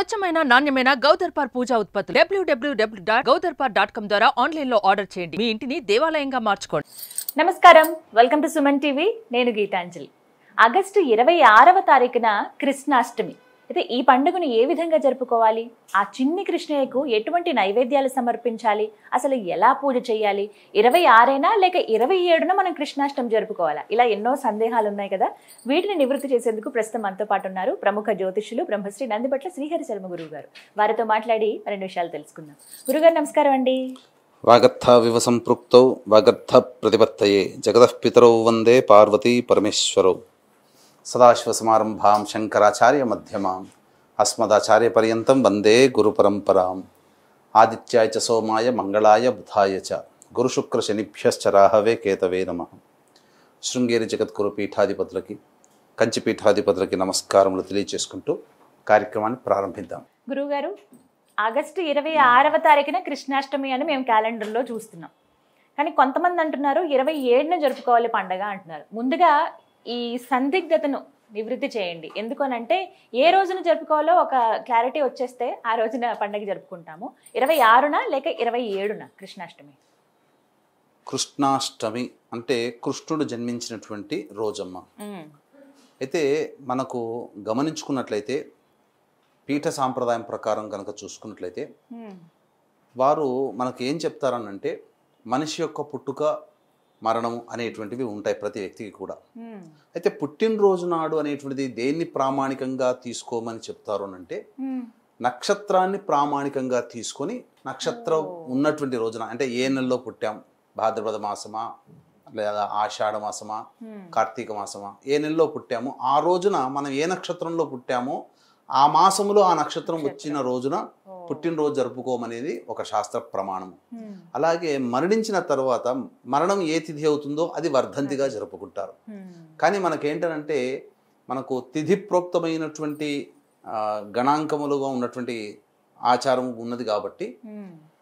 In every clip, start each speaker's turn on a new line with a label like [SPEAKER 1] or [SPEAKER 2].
[SPEAKER 1] స్వచ్ఛమైన నాణ్యమైన గౌదర్పార్ పూజా ఉత్పత్తులు www.gaudarpar.com ద్వారా ఆన్లైన్ లో ఆర్డర్ చేయండి. మీ ఇంటిని దేవాలయంగా మార్చుకోండి.
[SPEAKER 2] నమస్కారం, వెల్కమ్ టు సుమన్ టీవీ. నేను గీతాంజలి. ఆగస్టు 26వ తారీఖున కృష్ణాష్టమి. అయితే ఈ పండుగను ఏ విధంగా జరుపుకోవాలి, ఆ చిన్ని కృష్ణయ్యకు ఎటువంటి నైవేద్యాలు సమర్పించాలి, అసలు ఎలా పూజ చేయాలి, 26న లేక 27న మనం కృష్ణాష్టమి జరుపుకోవాలా, ఇలా ఎన్నో సందేహాలు ఉన్నాయి కదా. వీటిని నివృత్తి చేసేందుకు ప్రస్తుతం మనతో పాటు ఉన్నారు ప్రముఖ జ్యోతిష్యులు బ్రహ్మశ్రీ నందిబట్ల శ్రీహరి శర్మ గురువు గారు. వారితో మాట్లాడి మరిన్ని విషయాలు తెలుసుకుందాం. గురుగారు నమస్కారం అండి.
[SPEAKER 3] వాగర్థ వివ సంపృక్తౌ వాగర్థ ప్రతిపత్తయే జగతః పితరౌ వందే పార్వతీ పరమేశ్వరౌ. సదాశివసమారంభాం శంకరాచార్య మధ్యమాం అస్మదాచార్య పర్యంతం వందే గురు పరంపరాం. ఆదిత్యాయ చ సోమాయ మంగళాయ బుధాయ చ గురుశుక్ర శనిభ్యశ్చ రాహవే కేతవే నమః. శృంగేరి జగద్గురు పీఠాధిపతులకి కంచి పీఠాధిపతులకి నమస్కారములు తెలియజేసుకుంటూ కార్యక్రమాన్ని ప్రారంభిద్దాం.
[SPEAKER 2] గురువుగారు, ఆగస్టు 26వ తారీఖున కృష్ణాష్టమి అని మేము క్యాలెండర్లో చూస్తున్నాం. కానీ కొంతమంది అంటున్నారు 27న జరుపుకోవాలి పండగ అంటున్నారు. ముందుగా ఈ సందిగ్ధతను నివృత్తి చేయండి. ఎందుకనంటే ఏ రోజున జరుపుకోవాలో ఒక క్లారిటీ వచ్చేస్తే ఆ రోజున పండగ జరుపుకుంటాము. 26న లేక 27న కృష్ణాష్టమి?
[SPEAKER 3] కృష్ణాష్టమి అంటే కృష్ణుడు జన్మించినటువంటి రోజమ్మ. అయితే మనకు గమనించుకున్నట్లయితే పీఠ సాంప్రదాయం ప్రకారం కనుక చూసుకున్నట్లయితే వారు మనకు ఏం చెప్తారనంటే మనిషి యొక్క పుట్టుక మరణము అనేటువంటివి ఉంటాయి ప్రతి వ్యక్తికి కూడా. అయితే పుట్టినరోజు నాడు అనేటువంటిది దేన్ని ప్రామాణికంగా తీసుకోమని చెప్తారు అంటే నక్షత్రాన్ని ప్రామాణికంగా తీసుకొని నక్షత్రం ఉన్నటువంటి రోజున, అంటే ఏ నెలలో పుట్టాం, భాద్రపద మాసమా లేదా ఆషాఢ మాసమా కార్తీక మాసమా, ఏ నెలలో పుట్టామో ఆ రోజున మనం ఏ నక్షత్రంలో పుట్టామో ఆ మాసములో ఆ నక్షత్రం వచ్చిన రోజున పుట్టినరోజు జరుపుకోమనేది ఒక శాస్త్ర ప్రమాణము. అలాగే మరణించిన తర్వాత మరణం ఏ తిథి అవుతుందో అది వర్ధంతిగా జరుపుకుంటారు. కానీ మనకేంటంటే మనకు తిథి ప్రోక్తమైనటువంటి గణాంకములుగా ఉన్నటువంటి ఆచారం ఉన్నది కాబట్టి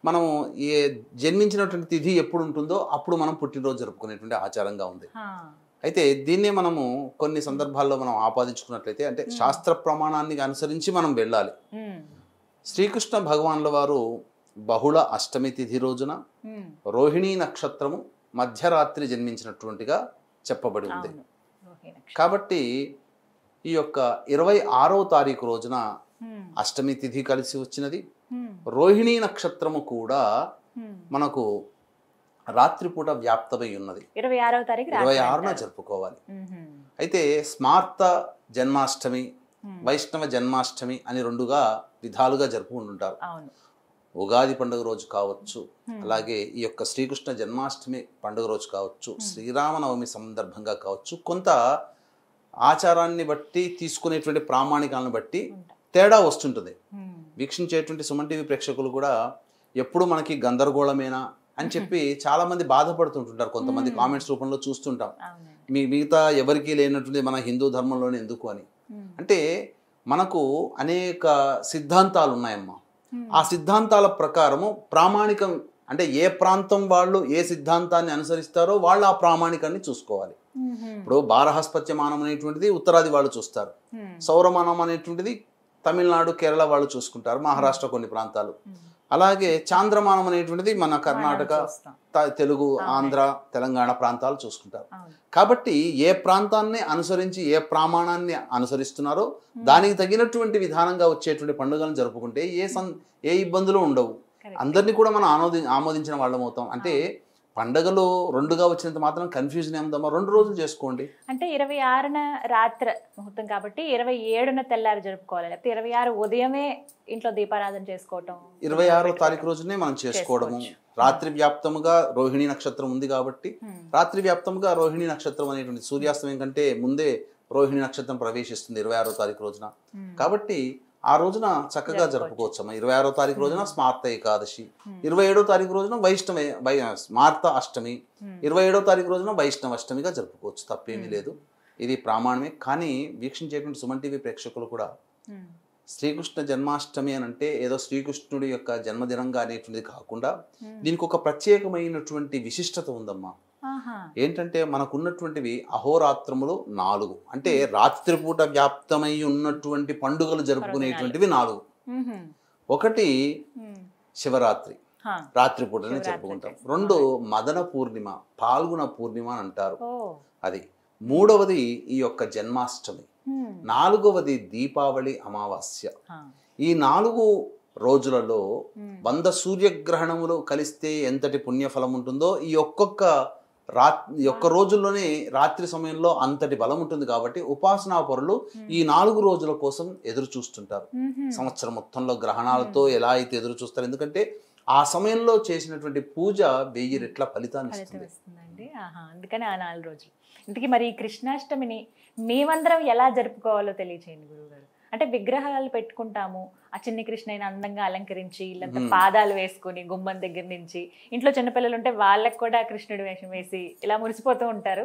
[SPEAKER 3] మనము ఏ జన్మించినటువంటి తిథి ఎప్పుడు ఉంటుందో అప్పుడు మనం పుట్టినరోజు జరుపుకునేటువంటి ఆచారంగా ఉంది. అయితే దీన్నే మనము కొన్ని సందర్భాల్లో మనం ఆపాదించుకున్నట్లయితే అంటే శాస్త్ర ప్రమాణాన్ని అనుసరించి మనం వెళ్ళాలి. శ్రీకృష్ణ భగవాన్ల వారు బహుళ అష్టమి తిథి రోజున రోహిణీ నక్షత్రము మధ్యరాత్రి జన్మించినటువంటిగా చెప్పబడి ఉంది. కాబట్టి ఈ యొక్క 26వ తారీఖు రోజున అష్టమి తిథి కలిసి వచ్చినది. రోహిణీ నక్షత్రము కూడా మనకు రాత్రిపూట వ్యాప్తమై ఉన్నది. 26న జరుపుకోవాలి. అయితే స్మార్త జన్మాష్టమి, వైష్ణవ జన్మాష్టమి అని రెండుగా విధాలుగా జరుపుకుంటుంటారు. ఉగాది పండుగ రోజు కావచ్చు, అలాగే ఈ యొక్క శ్రీకృష్ణ జన్మాష్టమి పండుగ రోజు కావచ్చు, శ్రీరామనవమి సందర్భంగా కావచ్చు, కొంత ఆచారాన్ని బట్టి తీసుకునేటువంటి ప్రామాణికాలను బట్టి తేడా వస్తుంటుంది. వీక్షించేటువంటి సుమన్ టీవీ ప్రేక్షకులు కూడా ఎప్పుడు మనకి గందరగోళమేనా అని చెప్పి చాలా మంది బాధపడుతుంటుంటారు. కొంతమంది కామెంట్స్ రూపంలో చూస్తుంటాం, మిగతా ఎవరికీ లేనటువంటి మన హిందూ ధర్మంలోనే ఎందుకు అని. అంటే మనకు అనేక సిద్ధాంతాలు ఉన్నాయమ్మా. ఆ సిద్ధాంతాల ప్రకారము ప్రామాణికం అంటే ఏ ప్రాంతం వాళ్ళు ఏ సిద్ధాంతాన్ని అనుసరిస్తారో వాళ్ళు ఆ ప్రామాణికాన్ని చూసుకోవాలి. ఇప్పుడు బారహస్పత్యమానం అనేటువంటిది ఉత్తరాది వాళ్ళు చూస్తారు, సౌరమానం అనేటువంటిది తమిళనాడు కేరళ వాళ్ళు చూసుకుంటారు, మహారాష్ట్ర కొన్ని ప్రాంతాలు. అలాగే చాంద్రమానం అనేటువంటిది మన కర్ణాటక, తెలుగు, ఆంధ్ర, తెలంగాణ ప్రాంతాలు చూసుకుంటారు. కాబట్టి ఏ ప్రాంతాన్ని అనుసరించి ఏ ప్రమాణాన్ని అనుసరిస్తున్నారో దానికి తగినటువంటి విధానంగా వచ్చేటువంటి పండుగలను జరుపుకుంటే ఏ ఇబ్బందులు ఉండవు. అందరినీ కూడా మనం ఆమోదించిన వాళ్ళం అవుతాం. అంటే పండుగలు రెండుగా వచ్చినంత మాత్రం కన్ఫ్యూజన్ ఏముందమ్మా, 2 రోజులు చేసుకోండి.
[SPEAKER 2] అంటే 26న రాత్రి ముహూర్తం కాబట్టి 27న తెల్లారి జరుపుకోవాలి, లేకపోతే 26 ఉదయమే ఇంట్లో దీపారాధన చేసుకోవటం,
[SPEAKER 3] 26వ తారీఖు రోజునే మనం చేసుకోవడము. రాత్రి వ్యాప్తముగా రోహిణీ నక్షత్రం ఉంది కాబట్టి రాత్రి వ్యాప్తముగా రోహిణీ నక్షత్రం అనేటువంటి సూర్యాస్తమయం కంటే ముందే రోహిణీ నక్షత్రం ప్రవేశిస్తుంది 26వ తారీఖు రోజున. కాబట్టి ఆ రోజున చక్కగా జరుపుకోవచ్చమ్మా. 26వ తారీఖు రోజున స్మార్త ఏకాదశి, 27వ తారీఖు రోజున స్మార్త అష్టమి, 27వ తారీఖు రోజున వైష్ణవ అష్టమిగా జరుపుకోవచ్చు, తప్పేమీ లేదు. ఇది ప్రామాణమే. కానీ వీక్షించేటువంటి సుమన్ టీవీ ప్రేక్షకులు కూడా శ్రీకృష్ణ జన్మాష్టమి అని అంటే ఏదో శ్రీకృష్ణుడి యొక్క జన్మదినంగా అనేటువంటిది కాకుండా దీనికి ఒక ప్రత్యేకమైనటువంటి విశిష్టత ఉందమ్మా. ఏంటంటే మనకున్నటువంటివి అహోరాత్రములు 4, అంటే రాత్రిపూట వ్యాప్తమై ఉన్నటువంటి పండుగలు జరుపుకునేటువంటివి 4. ఒకటి శివరాత్రి, రాత్రిపూటనే జరుపుకుంటాం. రెండు మదన పూర్ణిమ, పాల్గొన పూర్ణిమ అని అంటారు, అది. మూడవది ఈ యొక్క జన్మాష్టమి. నాలుగవది దీపావళి అమావాస్య. ఈ 4 రోజులలో 100 సూర్యగ్రహణములు కలిస్తే ఎంతటి పుణ్యఫలం ఉంటుందో ఈ ఒక్క రోజుల్లోనే రాత్రి సమయంలో అంతటి బలం ఉంటుంది. కాబట్టి ఉపాసనా పరులు ఈ 4 రోజుల కోసం ఎదురు చూస్తుంటారు. సంవత్సరం మొత్తంలో గ్రహణాలతో ఎలా అయితే ఎదురు చూస్తారు, ఎందుకంటే ఆ సమయంలో చేసినటువంటి పూజ 1000 రెట్ల ఫలితాన్ని ఇస్తుంది.
[SPEAKER 2] అందుకని ఆ 4 రోజులు. ఇంతకీ మరి ఈ కృష్ణాష్టమిని మేమందరం ఎలా జరుపుకోవాలో తెలియచేయండి గురువుగారు. అంటే విగ్రహాలు పెట్టుకుంటాము, ఆ చిన్ని కృష్ణని అందంగా అలంకరించి ఇల్లంతా పాదాలు వేసుకుని గుమ్మం దగ్గర నుంచి, ఇంట్లో చిన్నపిల్లలు ఉంటే వాళ్ళకి కూడా కృష్ణుడి వేషం వేసి ఇలా మురిసిపోతూ ఉంటారు.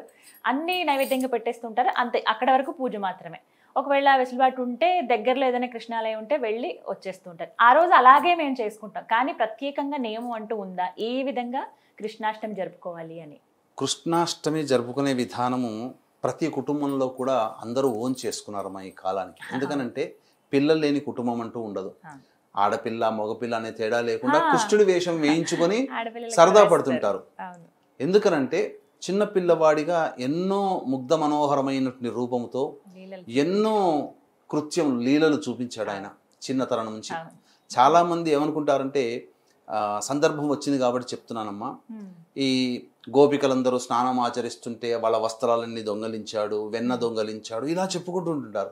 [SPEAKER 2] అన్ని నైవేద్యంగా పెట్టేస్తూ ఉంటారు, అంతే. అక్కడ వరకు పూజ మాత్రమే. ఒకవేళ వెసులుబాటు ఉంటే దగ్గరలో ఏదైనా కృష్ణాలయం ఉంటే వెళ్ళి వచ్చేస్తూ ఉంటారు. ఆ రోజు అలాగే మేము చేసుకుంటాం. కానీ ప్రత్యేకంగా నియమం అంటూ ఉందా, ఏ విధంగా కృష్ణాష్టమి జరుపుకోవాలి అని?
[SPEAKER 3] కృష్ణాష్టమి జరుపుకునే విధానము ప్రతి కుటుంబంలో కూడా అందరూ ఓన్ చేసుకున్నారమ్మా ఈ కాలానికి. ఎందుకనంటే పిల్లలు లేని కుటుంబం అంటూ ఉండదు. ఆడపిల్ల మగపిల్ల అనే తేడా లేకుండా కృష్ణుడి వేషం వేయించుకొని సరదా పడుతుంటారు. ఎందుకనంటే చిన్న పిల్లవాడిగా ఎన్నో ముగ్ధ మనోహరమైనటువంటి రూపంతో ఎన్నో కృత్యములు, లీలలు చూపించాడు ఆయన చిన్నతనం నుంచి. చాలా మంది ఏమనుకుంటారంటే, సందర్భం వచ్చింది కాబట్టి చెప్తున్నానమ్మా, ఈ గోపికలందరూ స్నానం ఆచరిస్తుంటే వాళ్ళ వస్త్రాలన్నీ దొంగలించాడు, వెన్న దొంగలించాడు, ఇలా చెప్పుకుంటుంటారు.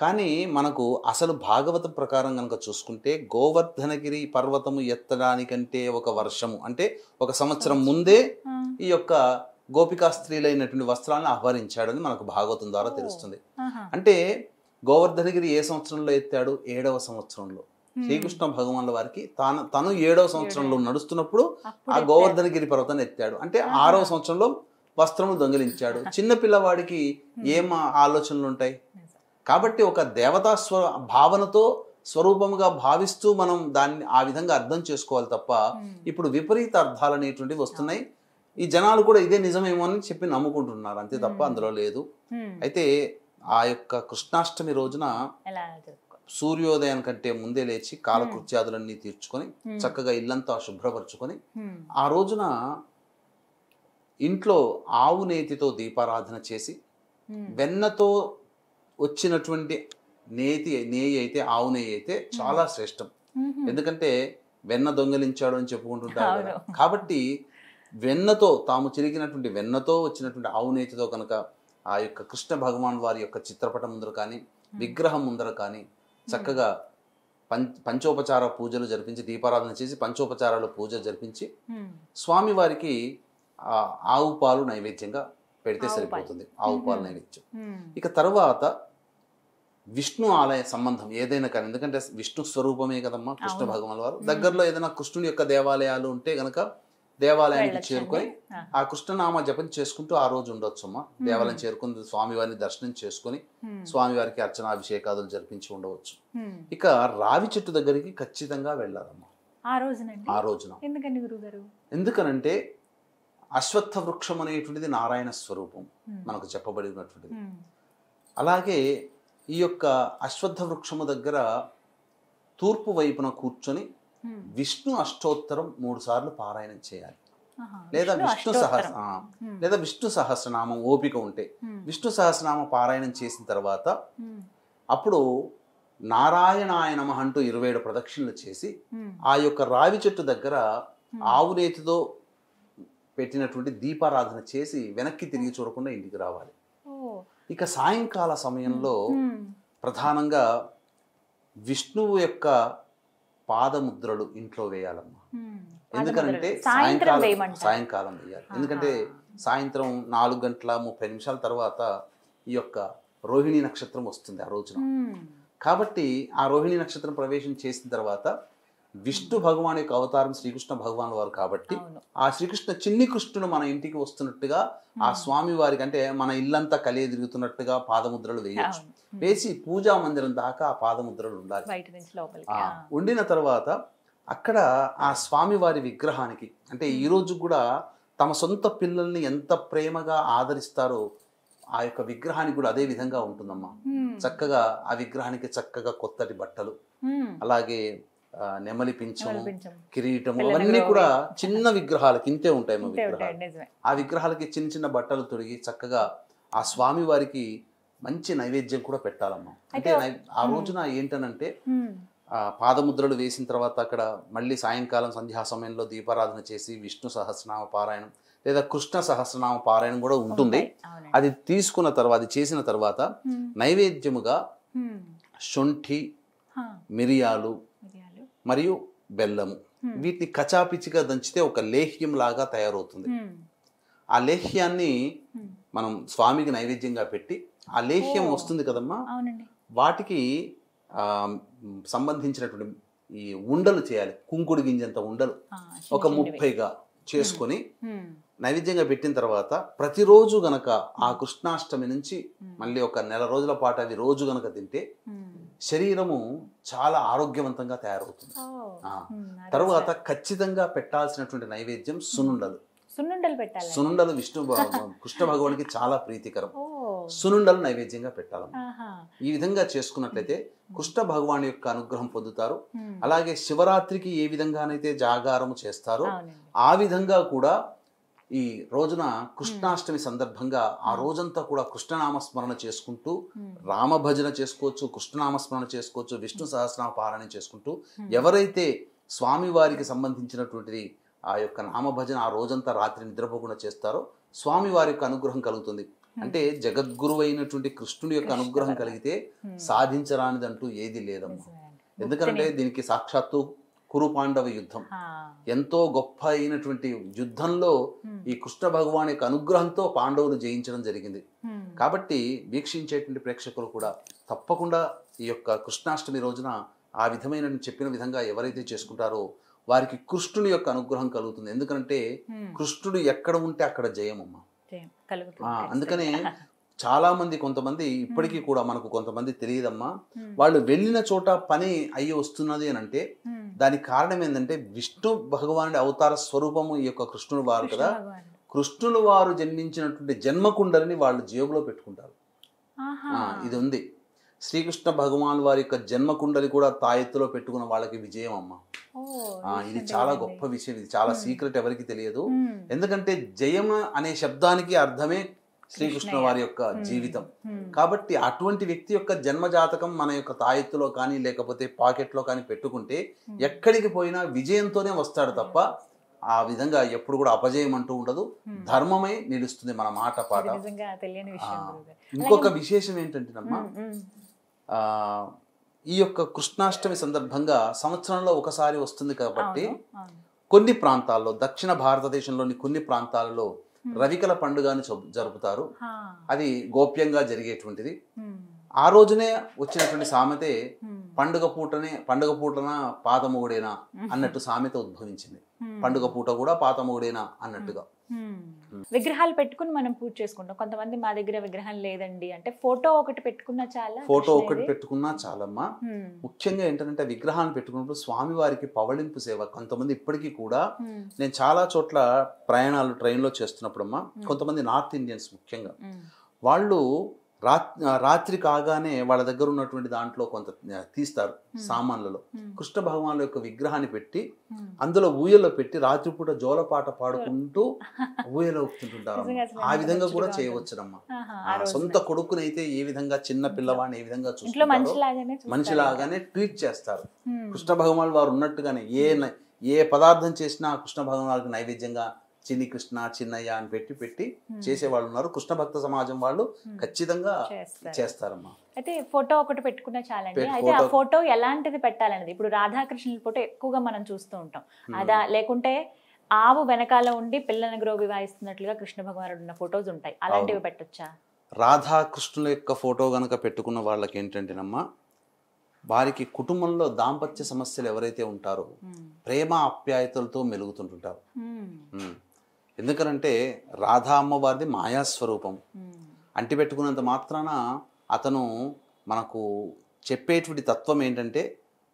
[SPEAKER 3] కానీ మనకు అసలు భాగవతం ప్రకారం కనుక చూసుకుంటే గోవర్ధనగిరి పర్వతము ఎత్తడానికంటే 1 వర్షము అంటే 1 సంవత్సరం ముందే ఈ యొక్క గోపికా స్త్రీలైనటువంటి వస్త్రాలను అపహరించాడని మనకు భాగవతం ద్వారా తెలుస్తుంది. అంటే గోవర్ధనగిరి ఏ సంవత్సరంలో ఎత్తాడు? 7వ సంవత్సరంలో. శ్రీకృష్ణ భగవానుల వారికి తను 7వ సంవత్సరంలో నడుస్తున్నప్పుడు ఆ గోవర్ధనగిరి పర్వతాన్ని ఎత్తాడు. అంటే 6వ సంవత్సరంలో వస్త్రములు దొంగిలించాడు. చిన్న పిల్లవాడికి ఏం ఆలోచనలు ఉంటాయి? కాబట్టి ఒక దేవతా భావనతో స్వరూపముగా భావిస్తూ మనం దాన్ని ఆ విధంగా అర్థం చేసుకోవాలి తప్ప ఇప్పుడు విపరీత అర్థాలు అనేటువంటివి వస్తున్నాయి. ఈ జనాలు కూడా ఇదే నిజమేమో అని చెప్పి నమ్ముకుంటున్నారు, అంతే తప్ప అందులో లేదు. అయితే ఆ యొక్క కృష్ణాష్టమి రోజున సూర్యోదయం కంటే ముందే లేచి కాలకృత్యాదులన్నీ తీర్చుకొని చక్కగా ఇల్లంతా శుభ్రపరచుకొని ఆ రోజున ఇంట్లో ఆవు నేతితో దీపారాధన చేసి, వెన్నతో వచ్చినటువంటి నెయ్యి అయితే, ఆవు నెయ్యి అయితే చాలా శ్రేష్టం. ఎందుకంటే వెన్న దొంగలించాడు అని చెప్పుకుంటుంటారు కదా. కాబట్టి వెన్నతో, తాము చిరిగినటువంటి వెన్నతో వచ్చినటువంటి ఆవు నేతితో కనుక ఆ యొక్క కృష్ణ భగవాన్ వారి యొక్క చిత్రపటం ముందర కానీ విగ్రహం ముందర కానీ చక్కగా పంచోపచార పూజలు జరిపించి, దీపారాధన చేసి పంచోపచారాలు పూజ జరిపించి స్వామి వారికి ఆవు పాలు నైవేద్యంగా పెడితే సరిపోతుంది. ఆవు పాలు నైవేద్యం. ఇక తర్వాత విష్ణు ఆలయ సంబంధం ఏదైనా కానీ, ఎందుకంటే విష్ణు స్వరూపమే కదమ్మా కృష్ణ భగవాన్ వారు. దగ్గరలో ఏదైనా కృష్ణుని యొక్క దేవాలయాలు ఉంటే గనక దేవాలయానికి చేరుకొని ఆ కృష్ణనామ జపం చేసుకుంటూ ఆ రోజు ఉండొచ్చు అమ్మా. దేవాలయం చేరుకుని స్వామివారిని దర్శనం చేసుకుని స్వామివారికి అర్చనాభిషేకాదులు జరిపించి ఉండవచ్చు. ఇక రావి చెట్టు దగ్గరికి ఖచ్చితంగా వెళ్ళాలమ్మా ఆ రోజున. ఎందుకనంటే అశ్వత్థ వృక్షం అనేటువంటిది నారాయణ స్వరూపం మనకు చెప్పబడినటువంటిది. అలాగే ఈ యొక్క అశ్వత్థ వృక్షము దగ్గర తూర్పు వైపున కూర్చొని విష్ణు అష్టోత్తరం 3 సార్లు పారాయణం చేయాలి. లేదా విష్ణు సహస్రనామం ఓపిక ఉంటే విష్ణు సహస్రనామం పారాయణం చేసిన తర్వాత అప్పుడు నారాయణాయ నమః అంటూ 27 ప్రదక్షిణలు చేసి ఆ యొక్క రావి చెట్టు దగ్గర ఆవు నేతితో పెట్టినటువంటి దీపారాధన చేసి వెనక్కి తిరిగి చూడకుండా ఇంటికి రావాలి. ఇక సాయంకాల సమయంలో ప్రధానంగా విష్ణువు యొక్క పాదముద్రలు ఇంట్లో వేయాలమ్మా. ఎందుకంటే సాయంకాలం వేయాలి. ఎందుకంటే సాయంత్రం 4:30 తర్వాత ఈ యొక్క రోహిణి నక్షత్రం వస్తుంది ఆ రోజున. కాబట్టి ఆ రోహిణి నక్షత్రం ప్రవేశం చేసిన తర్వాత విష్ణు భగవాన్ యొక్క అవతారం శ్రీకృష్ణ భగవాన్ వారు కాబట్టి ఆ శ్రీకృష్ణ చిన్ని కృష్ణుడు మన ఇంటికి వస్తున్నట్టుగా ఆ స్వామి వారికి, అంటే మన ఇల్లంతా కలియ తిరుగుతున్నట్టుగా పాదముద్రలు వేయచ్చు. వేసి పూజా మందిరం దాకా ఆ పాదముద్రలు ఉండాలి. ఉండిన తర్వాత అక్కడ ఆ స్వామి వారి విగ్రహానికి, అంటే ఈ రోజు కూడా తమ సొంత పిల్లల్ని ఎంత ప్రేమగా ఆదరిస్తారో ఆ యొక్క విగ్రహానికి కూడా అదే విధంగా ఉంటుందమ్మా. చక్కగా ఆ విగ్రహానికి చక్కగా కొత్తటి బట్టలు, అలాగే నెమలి పింఛము, కిరీటము, అవన్నీ కూడా చిన్న విగ్రహాలకి ఇంతే ఉంటాయి విగ్రహాలు. ఆ విగ్రహాలకి చిన్న చిన్న బట్టలు తొడిగి చక్కగా ఆ స్వామి వారికి మంచి నైవేద్యం కూడా పెట్టాలమ్మా. అంటే ఆ రోజున ఏంటనంటే పాదముద్రలు వేసిన తర్వాత అక్కడ మళ్ళీ సాయంకాలం సంధ్యా సమయంలో దీపారాధన చేసి విష్ణు సహస్రనామ పారాయణం లేదా కృష్ణ సహస్రనామ పారాయణం కూడా ఉంటుంది. అది తీసుకున్న తర్వాత, చేసిన తర్వాత నైవేద్యముగా శొంఠి, మిరియాలు మరియు బెల్లము వీటిని కచాపిచిగా దంచితే ఒక లేహ్యం లాగా తయారవుతుంది. ఆ లేహ్యాన్ని మనం స్వామికి నైవేద్యంగా పెట్టి, ఆ లేహ్యం వస్తుంది కదమ్మా, వాటికి సంబంధించినటువంటి ఈ ఉండలు చేయాలి. కుంకుడు గింజంత ఉండలు ఒక 30గా చేసుకొని నైవేద్యంగా పెట్టిన తర్వాత ప్రతిరోజు గనక ఆ కృష్ణాష్టమి నుంచి మళ్ళీ ఒక నెల రోజుల పాటు అవి రోజు గనక తింటే శరీరము చాలా ఆరోగ్యవంతంగా తయారవుతుంది. తర్వాత ఖచ్చితంగా పెట్టాల్సినటువంటి నైవేద్యం సునుండలు. సునుండలు కృష్ణ భగవానికి చాలా ప్రీతికరం. సునుండలు నైవేద్యంగా పెట్టాలి. ఈ విధంగా చేసుకున్నట్లయితే కృష్ణ భగవాన్ యొక్క అనుగ్రహం పొందుతారు. అలాగే శివరాత్రికి ఏ విధంగానైతే జాగారము చేస్తారో ఆ విధంగా కూడా ఈ రోజున కృష్ణాష్టమి సందర్భంగా ఆ రోజంతా కూడా కృష్ణనామస్మరణ చేసుకుంటూ రామభజన చేసుకోవచ్చు, కృష్ణనామస్మరణ చేసుకోవచ్చు, విష్ణు సహస్రనామ పారాయణం చేసుకుంటూ ఎవరైతే స్వామివారికి సంబంధించినటువంటిది ఆ యొక్క నామభజన ఆ రోజంతా రాత్రి నిద్రపోకుండా చేస్తారో స్వామి వారి యొక్క అనుగ్రహం కలుగుతుంది. అంటే జగద్గురువు అయినటువంటి కృష్ణుడి యొక్క అనుగ్రహం కలిగితే సాధించరానిదంటూ ఏది లేదమ్మా. ఎందుకంటే దీనికి సాక్షాత్తు కురు పాండవ యుద్ధం, ఎంతో గొప్ప అయినటువంటి యుద్ధంలో ఈ కృష్ణ భగవాన్ యొక్క అనుగ్రహంతో పాండవులు జయించడం జరిగింది. కాబట్టి వీక్షించేటువంటి ప్రేక్షకులు కూడా తప్పకుండా ఈ యొక్క కృష్ణాష్టమి రోజున ఆ విధమైన చెప్పిన విధంగా ఎవరైతే చేసుకుంటారో వారికి కృష్ణుని యొక్క అనుగ్రహం కలుగుతుంది. ఎందుకంటే కృష్ణుడు ఎక్కడ ఉంటే అక్కడ జయమమ్మ. అందుకనే చాలా మంది, కొంతమంది ఇప్పటికీ కూడా మనకు కొంతమంది తెలియదమ్మా, వాళ్ళు వెళ్ళిన చోట పని అయ్యి వస్తున్నది అని అంటే దానికి కారణం ఏంటంటే విష్ణు భగవానుడి అవతార స్వరూపము ఈ యొక్క కృష్ణుడు వారు కదా. కృష్ణుడు వారు జన్మించినటువంటి జన్మకుండలిని వాళ్ళు జేబులో పెట్టుకుంటారు. ఇది ఉంది. శ్రీకృష్ణ భగవాన్ వారి యొక్క జన్మకుండలి కూడా తాయెత్తులో పెట్టుకున్న వాళ్ళకి విజయం అమ్మ. ఇది చాలా గొప్ప విషయం. ఇది చాలా సీక్రెట్, ఎవరికి తెలియదు. ఎందుకంటే జయం అనే శబ్దానికి అర్థమే శ్రీకృష్ణ వారి యొక్క జీవితం. కాబట్టి అటువంటి వ్యక్తి యొక్క జన్మజాతకం మన యొక్క తాయెత్తులో కానీ లేకపోతే పాకెట్లో కానీ పెట్టుకుంటే ఎక్కడికి పోయినా విజయంతోనే వస్తాడు తప్ప ఆ విధంగా ఎప్పుడు కూడా అపజయం అంటూ ఉండదు. ధర్మమే నిలుస్తుంది మన మాట పాట. ఇంకొక విశేషం ఏంటంటేనమ్మా, ఈ యొక్క కృష్ణాష్టమి సందర్భంగా సంవత్సరంలో ఒకసారి వస్తుంది కాబట్టి కొన్ని ప్రాంతాల్లో, దక్షిణ భారతదేశంలోని కొన్ని ప్రాంతాలలో రవికల పండుగని జరుపుతారు. అది గోప్యంగా జరిగేటువంటిది. ఆ రోజునే వచ్చినటువంటి సామెతే పండుగ పూటన పాతమొగుడేనా అన్నట్టు సామెత ఉద్భవించింది. పండుగ పూట కూడా పాతమొగుడేనా అన్నట్టుగా.
[SPEAKER 2] విగ్రహాలు పెట్టుకుని మనం పూజ చేసుకుంటాం. కొంతమంది మా దగ్గర విగ్రహం లేదండి అంటే ఫోటో ఒకటి పెట్టుకున్నా చాలా.
[SPEAKER 3] ఫోటో ఒకటి పెట్టుకున్నా చాలమ్మా. ముఖ్యంగా ఏంటంటే విగ్రహాన్ని పెట్టుకున్నప్పుడు స్వామి వారికి పవళింపు సేవ. కొంతమంది ఇప్పటికీ కూడా, నేను చాలా చోట్ల ప్రయాణాలు ట్రైన్లో చేస్తున్నప్పుడమ్మా, కొంతమంది నార్త్ ఇండియన్స్ ముఖ్యంగా వాళ్ళు రాత్రి కాగానే వాళ్ళ దగ్గర ఉన్నటువంటి దాంట్లో కొంత తీస్తారు సామాన్లలో, కృష్ణ భగవాన్ యొక్క విగ్రహాన్ని పెట్టి అందులో ఊయల్లో పెట్టి రాత్రిపూట జోలపాట పాడుకుంటూ ఊయలో ఊపుతుంటారు. ఆ విధంగా కూడా చేయవచ్చునమ్మా. సొంత కొడుకునైతే ఏ విధంగా, చిన్న పిల్లవాడిని ఏ విధంగా చూస్తుంటారో మనిషిలాగానే ట్రీట్ చేస్తారు. కృష్ణ భగవాన్ వారు ఉన్నట్టుగానే ఏ పదార్థం చేసినా కృష్ణ భగవాన్ వారికి నైవేద్యంగా చిన్ని కృష్ణ, చిన్నయ్య అని పెట్టి చేసేవాళ్ళు ఉన్నారు. కృష్ణ భక్త సమాజం వాళ్ళు ఖచ్చితంగా చేస్తారమ్మా.
[SPEAKER 2] అయితే ఫోటో ఒకటి పెట్టుకున్నా చాలండి. అయితే ఆ ఫోటో ఎలాంటిది పెట్టాలనేది, ఇప్పుడు రాధాకృష్ణుల ఫోటో ఎక్కువగా మనం చూస్తూ ఉంటాం. అదా లేకుంటే ఆవు వెనకాల ఉండి పిల్లని గ్రోవి వాయిస్తున్నట్లుగా కృష్ణ భగవానుడు ఉన్న ఫోటోస్ ఉంటాయి, అలాంటివి పెట్టొచ్చా?
[SPEAKER 3] రాధాకృష్ణుల యొక్క ఫోటో గనక పెట్టుకున్న వాళ్ళకి ఏంటంటేనమ్మా, వారికి కుటుంబంలో దాంపత్య సమస్యలు ఎవరైతే ఉంటారో ప్రేమ ఆప్యాయతలతో మెలుగుతుంటుంటారు. ఎందుకనంటే రాధా అమ్మవారిది మాయాస్వరూపం. అంటి పెట్టుకున్నంత మాత్రాన అతను మనకు చెప్పేటువంటి తత్వం ఏంటంటే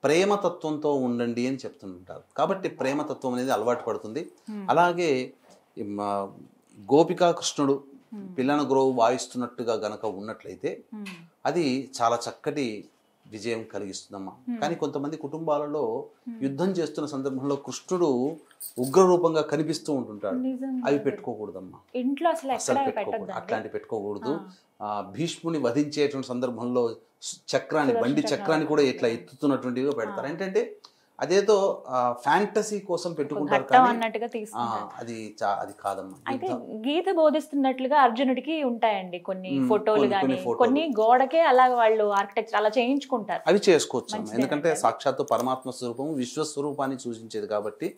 [SPEAKER 3] ప్రేమతత్వంతో ఉండండి అని చెప్తుంటారు. కాబట్టి ప్రేమతత్వం అనేది అలవాటు పడుతుంది. అలాగే గోపికా కృష్ణుడు పిల్లన గ్రోవు వాయిస్తున్నట్టుగా గనక ఉన్నట్లయితే అది చాలా చక్కటి విజయం కలిగిస్తుందమ్మా. కానీ కొంతమంది కుటుంబాలలో యుద్ధం చేస్తున్న సందర్భంలో కృష్ణుడు ఉగ్రరూపంగా కనిపిస్తూ ఉంటుంటాడు. అవి పెట్టుకోకూడదమ్మా,
[SPEAKER 2] ఇంట్లో అసలు
[SPEAKER 3] అసలు పెట్టుకోకూడదు, అట్లాంటి పెట్టుకోకూడదు. భీష్ముని వధించేటువంటి సందర్భంలో చక్రాన్ని, బండి చక్రాన్ని కూడా ఇట్లా ఎత్తుతున్నటువంటివిగా పెడతారు. ఏంటంటే అదేదో ఫ్యాంటసీ కోసం పెట్టుకుంటారు, అది కాదమ్మా.
[SPEAKER 2] అయితే గీత బోధిస్తున్నట్లుగా అర్జునుడికి ఉంటాయండి కొన్ని ఫోటోలు కానీ, కొన్ని గోడకే అలా వాళ్ళు ఆర్కిటెక్చర్ అలా చేయించుకుంటారు.
[SPEAKER 3] అవి చేసుకోవచ్చు, ఎందుకంటే సాక్షాత్తు పరమాత్మ స్వరూపం, విశ్వస్వరూపాన్ని సూచించేది కాబట్టి,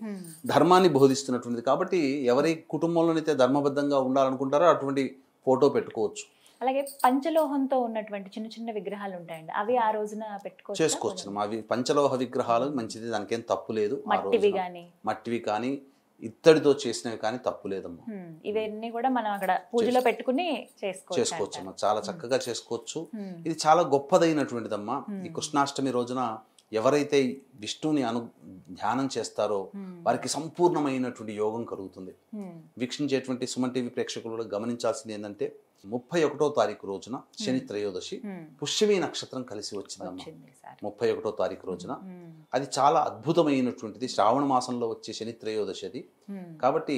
[SPEAKER 3] ధర్మాన్ని బోధిస్తున్నటువంటిది కాబట్టి, ఎవరి కుటుంబంలోనైతే ధర్మబద్ధంగా ఉండాలనుకుంటారో అటువంటి ఫోటో పెట్టుకోవచ్చు.
[SPEAKER 2] అలాగే పంచలోహంతో ఉన్నటువంటి చిన్న చిన్న విగ్రహాలు ఉంటాయండి, అవి ఆ రోజున
[SPEAKER 3] చేసుకోవచ్చు. అవి పంచలోహ విగ్రహాలు మంచిది, దానికేం తప్పు లేదు. మట్టివి కానీ ఇత్తడితో చేసినవి కానీ తప్పు లేదమ్మా.
[SPEAKER 2] ఇవన్నీ కూడా మనం అక్కడ పూజలో పెట్టుకుని
[SPEAKER 3] చేసుకోవచ్చు అమ్మా, చాలా చక్కగా చేసుకోవచ్చు. ఇది చాలా గొప్పదైనటువంటిదమ్మా. ఈ కృష్ణాష్టమి రోజున ఎవరైతే విష్ణుని ధ్యానం చేస్తారో వారికి సంపూర్ణమైనటువంటి యోగం కలుగుతుంది. వీక్షించేటువంటి సుమన్ టీవీ ప్రేక్షకులు గమనించాల్సింది ఏంటంటే 31వ తారీఖు రోజున శని త్రయోదశి పుష్యమి నక్షత్రం కలిసి వచ్చిందమ్మా. 31వ తారీఖు రోజున అది చాలా అద్భుతమైనటువంటిది. శ్రావణ మాసంలో వచ్చే శని త్రయోదశి అది. కాబట్టి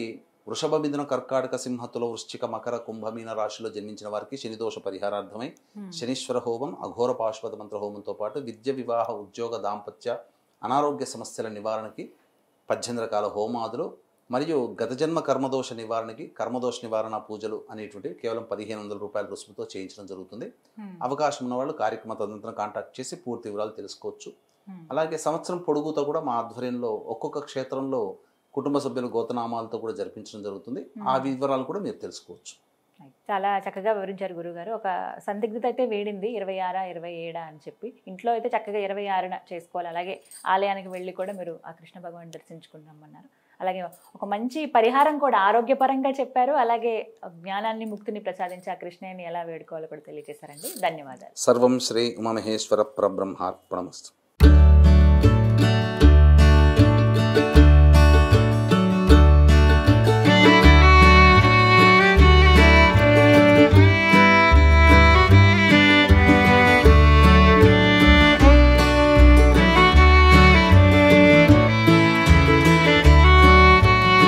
[SPEAKER 3] వృషభ, మిథున, కర్కాటక, సింహతుల, వృశ్చిక, మకర, కుంభమీన రాశిలో జన్మించిన వారికి శనిదోష పరిహారార్థమై శనీశ్వర హోమం, అఘోర పాశుపత మంత్ర హోమంతో పాటు విద్య, వివాహ, ఉద్యోగ, దాంపత్య, అనారోగ్య సమస్యల నివారణకి 18 రకాల హోమాదులు మరియు గత జన్మ కర్మదోష నివారణకి కర్మదోష నివారణ పూజలు అనేటువంటివి కేవలం 1500 రూపాయల రుసుముతో చేయించడం జరుగుతుంది. అవకాశం ఉన్న వాళ్ళు కార్యక్రమ తదనంతరం కాంటాక్ట్ చేసి పూర్తి వివరాలు తెలుసుకోవచ్చు. అలాగే సంవత్సరం పొడుగుతో కూడా మా ఆధ్వర్యంలో ఒక్కొక్క క్షేత్రంలో కుటుంబ సభ్యుల గోతనామాలతో కూడా జరిపించడం జరుగుతుంది. ఆ వివరాలు కూడా మీరు తెలుసుకోవచ్చు.
[SPEAKER 2] చాలా చక్కగా వివరించారు గురుగారు. ఒక సందిగ్ధత అయితే వేడింది 26, 27 అని చెప్పి. ఇంట్లో అయితే చక్కగా 26న చేసుకోవాలి. అలాగే ఆలయానికి వెళ్ళి కూడా మీరు ఆ కృష్ణ భగవాన్ దర్శించుకుంటామన్నారు. అలాగే ఒక మంచి పరిహారం కూడా ఆరోగ్యపరంగా చెప్పారు. అలాగే జ్ఞానాన్ని, ముక్తిని ప్రసాదించి ఆ కృష్ణయ్యని ఎలా వేడుకోవాలో కూడా తెలియజేశారండి. ధన్యవాదాలు.
[SPEAKER 3] సర్వం శ్రీ ఉమామహేశ్వర పరబ్రహ్మార్పణమస్తు.